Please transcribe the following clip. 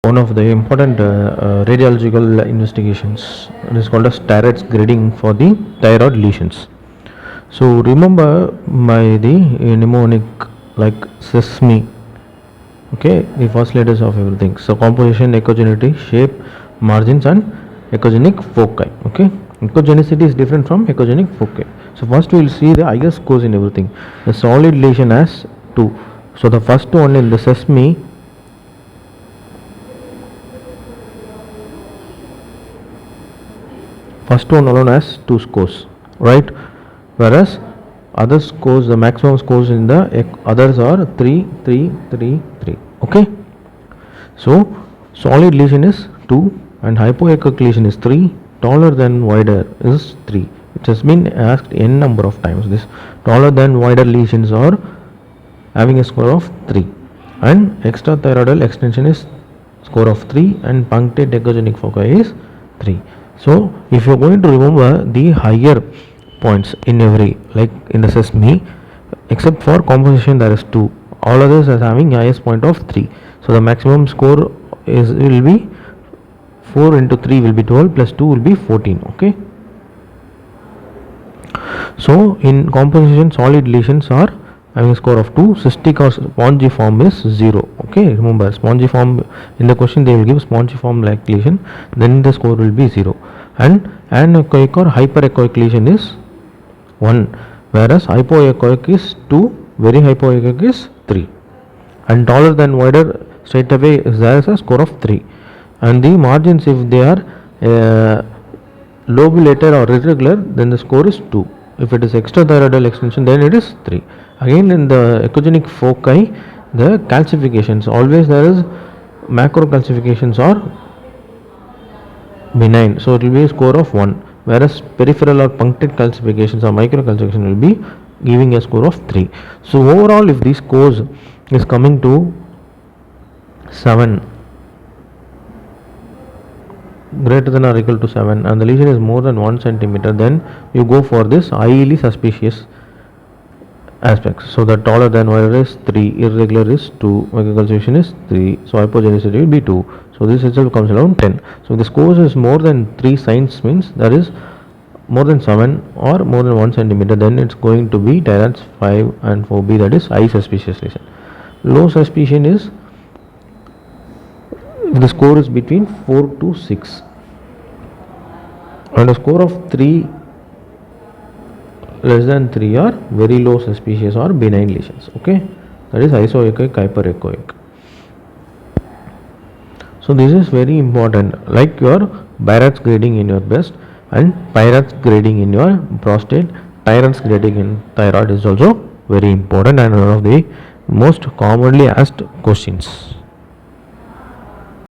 one of the important radiological investigations. It is called as Tarot's grading for the thyroid lesions. So remember by the mnemonic like sesame. Okay, the first letters of everything. So composition, echogenicity, shape, margins, and echogenic foci. Okay, echogenicity is different from echogenic foci. So first we will see the highest scores in everything. The solid lesion has 2. So the first one in the sesame. First one alone has 2 scores, right? Whereas other scores, the maximum scores in the others are 3, 3, 3, 3. Okay. So solid lesion is 2 and hypoechoic lesion is 3. Taller than wider is 3. It has been asked n number of times. This taller than wider lesions are having a score of 3, and extrathyroidal extension is score of 3, and punctate echogenic foci is 3. So if you are going to remember the higher points in every, like in the sesame, except for composition there is 2, all others are having highest point of 3. So the maximum score will be 4 into 3 will be 12 plus 2 will be 14. Okay. So in composition, solid lesions are having a score of 2. Cystic or spongiform is 0. Okay, remember spongiform, in the question they will give spongiform like lesion, then the score will be 0. And anechoic or hyperechoic lesion is 1, whereas hypoechoic is 2, very hypoechoic is 3, and taller than wider straight away there is a score of 3. And the margins, if they are lobulated or irregular, then the score is 2. If it is extrathyroidal extension, then it is 3. Again, in the echogenic foci, the calcifications, always there is macro calcifications are benign, so it will be a score of 1, whereas peripheral or punctate calcifications or micro calcification will be giving a score of 3. So overall, if these scores is coming to 7, greater than or equal to 7, and the lesion is more than 1 centimeter, then you go for this highly suspicious aspects. So the taller than wider is 3, irregular is 2, microcalcification is 3, so hypogenicity will be 2. So this itself comes around 10. So the scores is more than 3 signs, means that is more than 7 or more than 1 centimeter, then it's going to be Tyrants 5 and 4B, that is high suspicious lesion. Low suspicion is if the score is between 4 to 6, and a score of 3 less than 3 are very low suspicious or benign lesions. Okay, that is isoechoic, hyperechoic. So this is very important, like your Byrat's grading in your breast and Pyrat's grading in your prostate. Tyrant's grading in thyroid is also very important and one of the most commonly asked questions.